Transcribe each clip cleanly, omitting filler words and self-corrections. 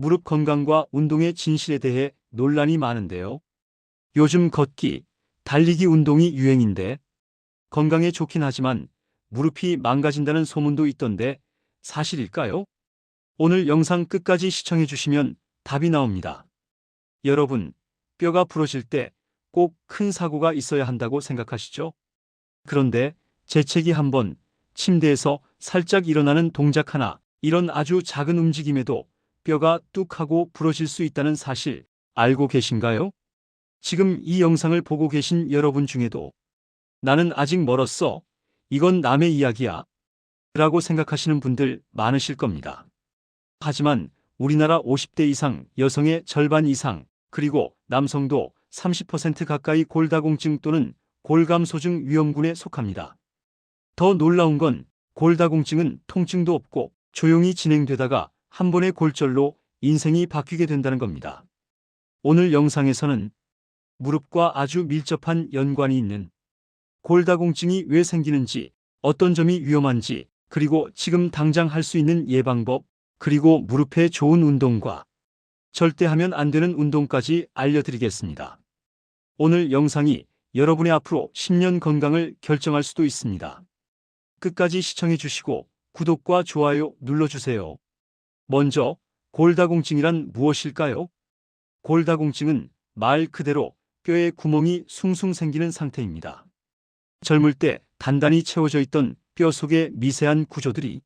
무릎 건강과 운동의 진실에 대해 논란이 많은데요. 요즘 걷기, 달리기 운동이 유행인데 건강에 좋긴 하지만 무릎이 망가진다는 소문도 있던데 사실일까요? 오늘 영상 끝까지 시청해 주시면 답이 나옵니다. 여러분, 뼈가 부러질 때 꼭 큰 사고가 있어야 한다고 생각하시죠? 그런데 재채기 한 번, 침대에서 살짝 일어나는 동작 하나, 이런 아주 작은 움직임에도 뼈가 뚝 하고 부러질 수 있다는 사실 알고 계신가요? 지금 이 영상을 보고 계신 여러분 중에도 나는 아직 멀었어, 이건 남의 이야기야 라고 생각하시는 분들 많으실 겁니다. 하지만 우리나라 50대 이상 여성의 절반 이상, 그리고 남성도 30% 가까이 골다공증 또는 골감소증 위험군에 속합니다. 더 놀라운 건 골다공증은 통증도 없고 조용히 진행되다가 한 번의 골절로 인생이 바뀌게 된다는 겁니다. 오늘 영상에서는 무릎과 아주 밀접한 연관이 있는 골다공증이 왜 생기는지, 어떤 점이 위험한지, 그리고 지금 당장 할 수 있는 예방법, 그리고 무릎에 좋은 운동과 절대 하면 안 되는 운동까지 알려드리겠습니다. 오늘 영상이 여러분의 앞으로 10년 건강을 결정할 수도 있습니다. 끝까지 시청해 주시고 구독과 좋아요 눌러주세요. 먼저 골다공증이란 무엇일까요? 골다공증은 말 그대로 뼈에 구멍이 숭숭 생기는 상태입니다. 젊을 때 단단히 채워져 있던 뼈 속의 미세한 구조들이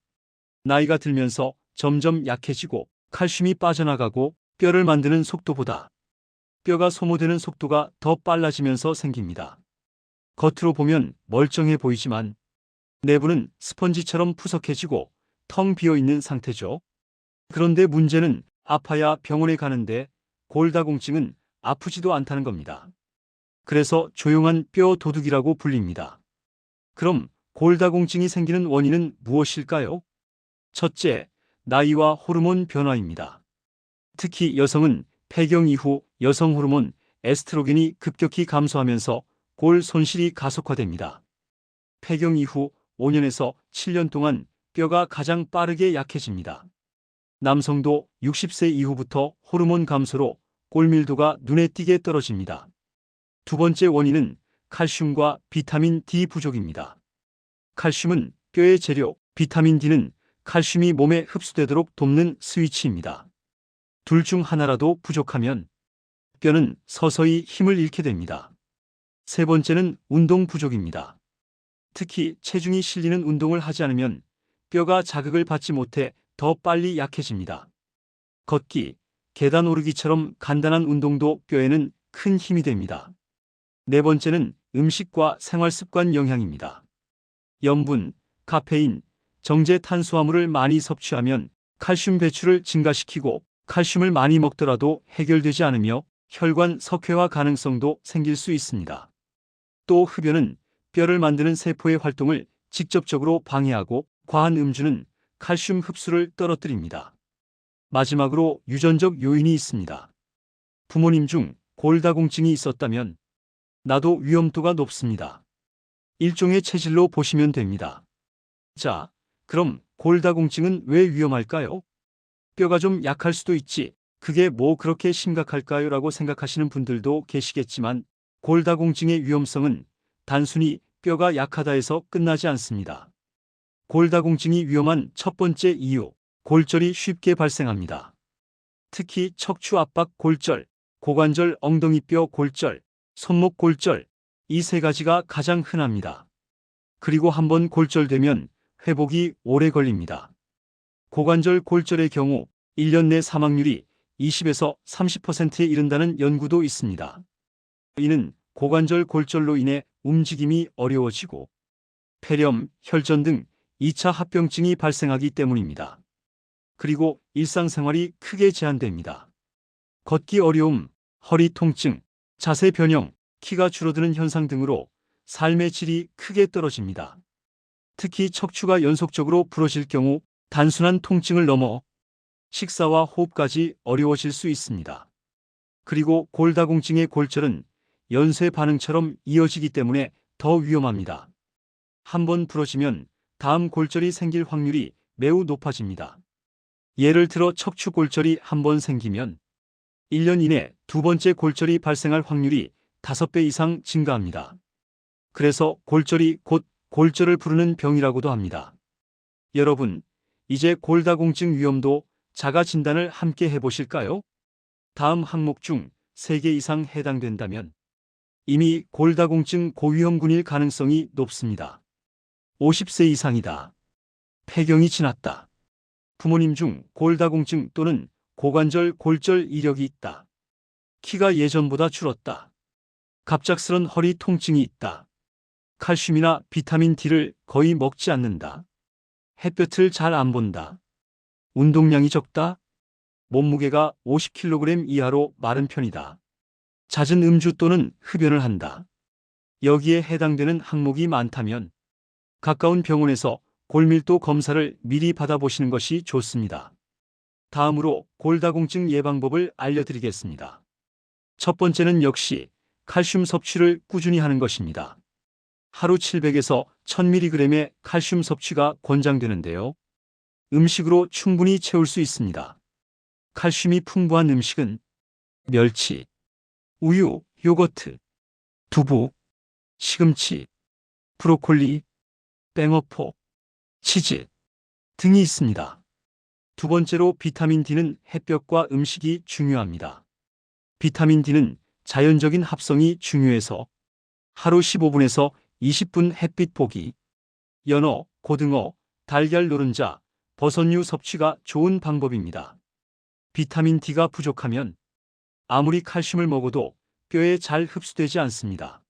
나이가 들면서 점점 약해지고 칼슘이 빠져나가고 뼈를 만드는 속도보다 뼈가 소모되는 속도가 더 빨라지면서 생깁니다. 겉으로 보면 멀쩡해 보이지만 내부는 스펀지처럼 푸석해지고 텅 비어 있는 상태죠. 그런데 문제는 아파야 병원에 가는데 골다공증은 아프지도 않다는 겁니다. 그래서 조용한 뼈 도둑이라고 불립니다. 그럼 골다공증이 생기는 원인은 무엇일까요? 첫째, 나이와 호르몬 변화입니다. 특히 여성은 폐경 이후 여성 호르몬 에스트로겐이 급격히 감소하면서 골 손실이 가속화됩니다. 폐경 이후 5년에서 7년 동안 뼈가 가장 빠르게 약해집니다. 남성도 60세 이후부터 호르몬 감소로 골 밀도가 눈에 띄게 떨어집니다. 두 번째 원인은 칼슘과 비타민 D 부족입니다. 칼슘은 뼈의 재료, 비타민 D는 칼슘이 몸에 흡수되도록 돕는 스위치입니다. 둘 중 하나라도 부족하면 뼈는 서서히 힘을 잃게 됩니다. 세 번째는 운동 부족입니다. 특히 체중이 실리는 운동을 하지 않으면 뼈가 자극을 받지 못해 더 빨리 약해집니다. 걷기, 계단 오르기처럼 간단한 운동도 뼈에는 큰 힘이 됩니다. 네 번째는 음식과 생활 습관 영향입니다. 염분, 카페인, 정제 탄수화물을 많이 섭취하면 칼슘 배출을 증가시키고 칼슘을 많이 먹더라도 해결되지 않으며 혈관 석회화 가능성도 생길 수 있습니다. 또 흡연은 뼈를 만드는 세포의 활동을 직접적으로 방해하고 과한 음주는 칼슘 흡수를 떨어뜨립니다. 마지막으로 유전적 요인이 있습니다. 부모님 중 골다공증이 있었다면 나도 위험도가 높습니다. 일종의 체질로 보시면 됩니다. 자, 그럼 골다공증은 왜 위험할까요? 뼈가 좀 약할 수도 있지, 그게 뭐 그렇게 심각할까요? 라고 생각하시는 분들도 계시겠지만 골다공증의 위험성은 단순히 뼈가 약하다 해서 끝나지 않습니다. 골다공증이 위험한 첫 번째 이유, 골절이 쉽게 발생합니다. 특히 척추 압박 골절, 고관절 엉덩이뼈 골절, 손목 골절, 이 세 가지가 가장 흔합니다. 그리고 한번 골절되면 회복이 오래 걸립니다. 고관절 골절의 경우 1년 내 사망률이 20에서 30%에 이른다는 연구도 있습니다. 이는 고관절 골절로 인해 움직임이 어려워지고 폐렴, 혈전 등 2차 합병증이 발생하기 때문입니다. 그리고 일상생활이 크게 제한됩니다. 걷기 어려움, 허리 통증, 자세 변형, 키가 줄어드는 현상 등으로 삶의 질이 크게 떨어집니다. 특히 척추가 연속적으로 부러질 경우 단순한 통증을 넘어 식사와 호흡까지 어려워질 수 있습니다. 그리고 골다공증의 골절은 연쇄 반응처럼 이어지기 때문에 더 위험합니다. 한번 부러지면 다음 골절이 생길 확률이 매우 높아집니다. 예를 들어 척추 골절이 한 번 생기면 1년 이내 두 번째 골절이 발생할 확률이 5배 이상 증가합니다. 그래서 골절이 곧 골절을 부르는 병이라고도 합니다. 여러분, 이제 골다공증 위험도 자가 진단을 함께 해보실까요? 다음 항목 중 3개 이상 해당된다면 이미 골다공증 고위험군일 가능성이 높습니다. 50세 이상이다. 폐경이 지났다. 부모님 중 골다공증 또는 고관절 골절 이력이 있다. 키가 예전보다 줄었다. 갑작스런 허리 통증이 있다. 칼슘이나 비타민 D를 거의 먹지 않는다. 햇볕을 잘 안 본다. 운동량이 적다. 몸무게가 50kg 이하로 마른 편이다. 잦은 음주 또는 흡연을 한다. 여기에 해당되는 항목이 많다면 가까운 병원에서 골밀도 검사를 미리 받아보시는 것이 좋습니다. 다음으로 골다공증 예방법을 알려드리겠습니다. 첫 번째는 역시 칼슘 섭취를 꾸준히 하는 것입니다. 하루 700에서 1000mg의 칼슘 섭취가 권장되는데요. 음식으로 충분히 채울 수 있습니다. 칼슘이 풍부한 음식은 멸치, 우유, 요거트, 두부, 시금치, 브로콜리, 뺑어포, 치즈 등이 있습니다. 두 번째로 비타민 D는 햇볕과 음식이 중요합니다. 비타민 D는 자연적인 합성이 중요해서 하루 15분에서 20분 햇빛 보기, 연어, 고등어, 달걀 노른자, 버섯류 섭취가 좋은 방법입니다. 비타민 D가 부족하면 아무리 칼슘을 먹어도 뼈에 잘 흡수되지 않습니다.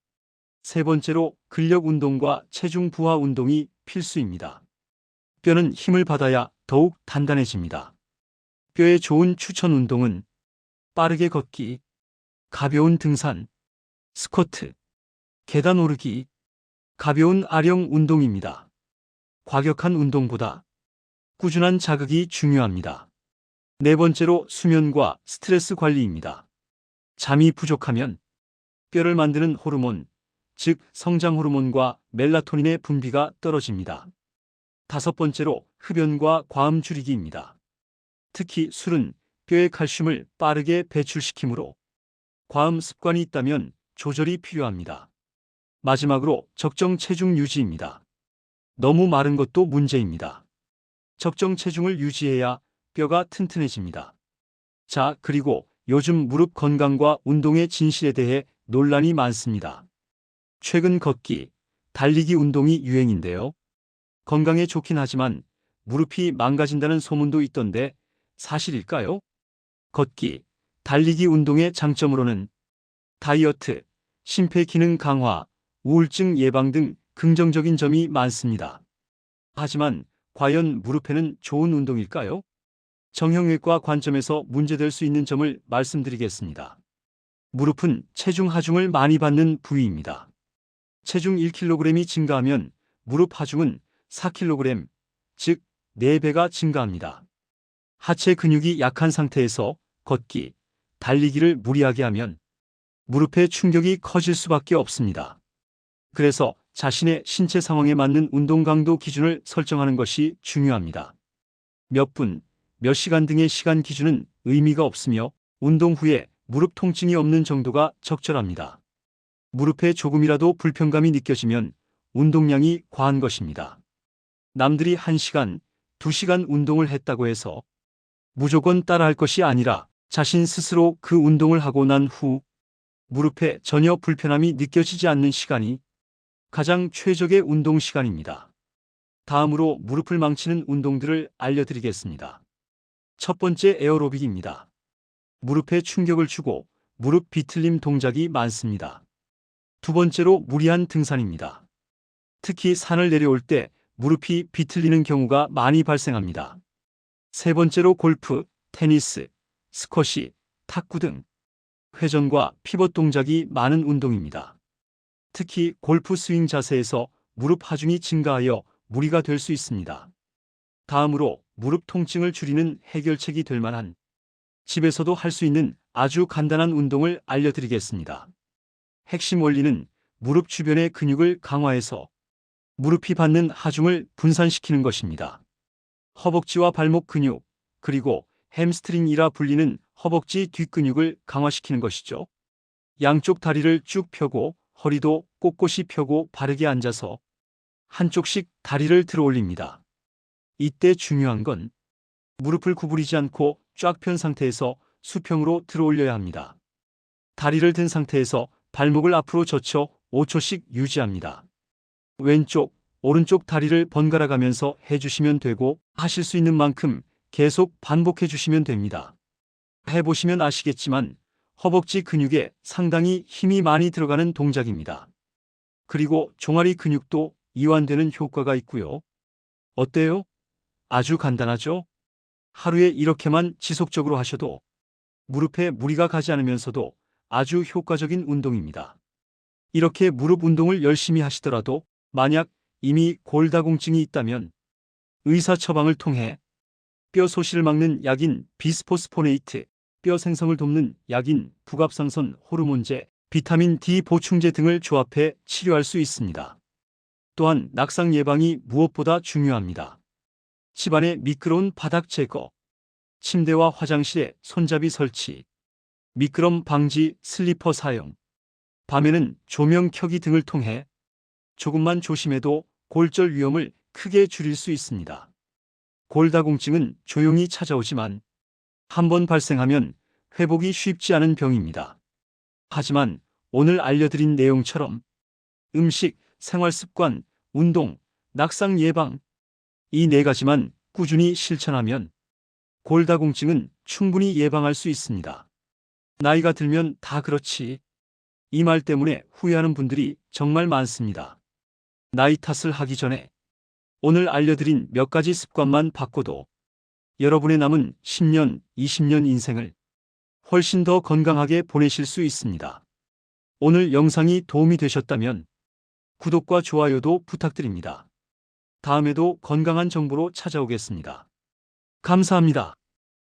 세 번째로 근력 운동과 체중 부하 운동이 필수입니다. 뼈는 힘을 받아야 더욱 단단해집니다. 뼈에 좋은 추천 운동은 빠르게 걷기, 가벼운 등산, 스쿼트, 계단 오르기, 가벼운 아령 운동입니다. 과격한 운동보다 꾸준한 자극이 중요합니다. 네 번째로 수면과 스트레스 관리입니다. 잠이 부족하면 뼈를 만드는 호르몬, 즉 성장 호르몬과 멜라토닌의 분비가 떨어집니다. 다섯 번째로 흡연과 과음 줄이기입니다. 특히 술은 뼈의 칼슘을 빠르게 배출시키므로 과음 습관이 있다면 조절이 필요합니다. 마지막으로 적정 체중 유지입니다. 너무 마른 것도 문제입니다. 적정 체중을 유지해야 뼈가 튼튼해집니다. 자, 그리고 요즘 무릎 건강과 운동의 진실에 대해 논란이 많습니다. 최근 걷기, 달리기 운동이 유행인데요. 건강에 좋긴 하지만 무릎이 망가진다는 소문도 있던데 사실일까요? 걷기, 달리기 운동의 장점으로는 다이어트, 심폐기능 강화, 우울증 예방 등 긍정적인 점이 많습니다. 하지만 과연 무릎에는 좋은 운동일까요? 정형외과 관점에서 문제될 수 있는 점을 말씀드리겠습니다. 무릎은 체중 하중을 많이 받는 부위입니다. 체중 1kg이 증가하면 무릎 하중은 4kg, 즉 4배가 증가합니다. 하체 근육이 약한 상태에서 걷기, 달리기를 무리하게 하면 무릎의 충격이 커질 수밖에 없습니다. 그래서 자신의 신체 상황에 맞는 운동 강도 기준을 설정하는 것이 중요합니다. 몇 분, 몇 시간 등의 시간 기준은 의미가 없으며 운동 후에 무릎 통증이 없는 정도가 적절합니다. 무릎에 조금이라도 불편감이 느껴지면 운동량이 과한 것입니다. 남들이 1시간, 2시간 운동을 했다고 해서 무조건 따라할 것이 아니라 자신 스스로 그 운동을 하고 난 후 무릎에 전혀 불편함이 느껴지지 않는 시간이 가장 최적의 운동 시간입니다. 다음으로 무릎을 망치는 운동들을 알려드리겠습니다. 첫 번째 에어로빅입니다. 무릎에 충격을 주고 무릎 비틀림 동작이 많습니다. 두 번째로 무리한 등산입니다. 특히 산을 내려올 때 무릎이 비틀리는 경우가 많이 발생합니다. 세 번째로 골프, 테니스, 스쿼시, 탁구 등 회전과 피벗 동작이 많은 운동입니다. 특히 골프 스윙 자세에서 무릎 하중이 증가하여 무리가 될 수 있습니다. 다음으로 무릎 통증을 줄이는 해결책이 될 만한 집에서도 할 수 있는 아주 간단한 운동을 알려드리겠습니다. 핵심 원리는 무릎 주변의 근육을 강화해서 무릎이 받는 하중을 분산시키는 것입니다. 허벅지와 발목 근육, 그리고 햄스트링이라 불리는 허벅지 뒷근육을 강화시키는 것이죠. 양쪽 다리를 쭉 펴고 허리도 꼿꼿이 펴고 바르게 앉아서 한쪽씩 다리를 들어 올립니다. 이때 중요한 건 무릎을 구부리지 않고 쫙 편 상태에서 수평으로 들어 올려야 합니다. 다리를 든 상태에서 발목을 앞으로 젖혀 5초씩 유지합니다. 왼쪽, 오른쪽 다리를 번갈아 가면서 해주시면 되고 하실 수 있는 만큼 계속 반복해 주시면 됩니다. 해보시면 아시겠지만 허벅지 근육에 상당히 힘이 많이 들어가는 동작입니다. 그리고 종아리 근육도 이완되는 효과가 있고요. 어때요? 아주 간단하죠? 하루에 이렇게만 지속적으로 하셔도 무릎에 무리가 가지 않으면서도 아주 효과적인 운동입니다. 이렇게 무릎 운동을 열심히 하시더라도 만약 이미 골다공증이 있다면 의사 처방을 통해 뼈 소실을 막는 약인 비스포스포네이트, 뼈 생성을 돕는 약인 부갑상선 호르몬제, 비타민 D 보충제 등을 조합해 치료할 수 있습니다. 또한 낙상 예방이 무엇보다 중요합니다. 집안의 미끄러운 바닥 제거, 침대와 화장실에 손잡이 설치, 미끄럼 방지 슬리퍼 사용, 밤에는 조명 켜기 등을 통해 조금만 조심해도 골절 위험을 크게 줄일 수 있습니다. 골다공증은 조용히 찾아오지만 한번 발생하면 회복이 쉽지 않은 병입니다. 하지만 오늘 알려드린 내용처럼 음식, 생활습관, 운동, 낙상 예방 이 네 가지만 꾸준히 실천하면 골다공증은 충분히 예방할 수 있습니다. 나이가 들면 다 그렇지. 이 말 때문에 후회하는 분들이 정말 많습니다. 나이 탓을 하기 전에 오늘 알려드린 몇 가지 습관만 바꿔도 여러분의 남은 10년, 20년 인생을 훨씬 더 건강하게 보내실 수 있습니다. 오늘 영상이 도움이 되셨다면 구독과 좋아요도 부탁드립니다. 다음에도 건강한 정보로 찾아오겠습니다. 감사합니다.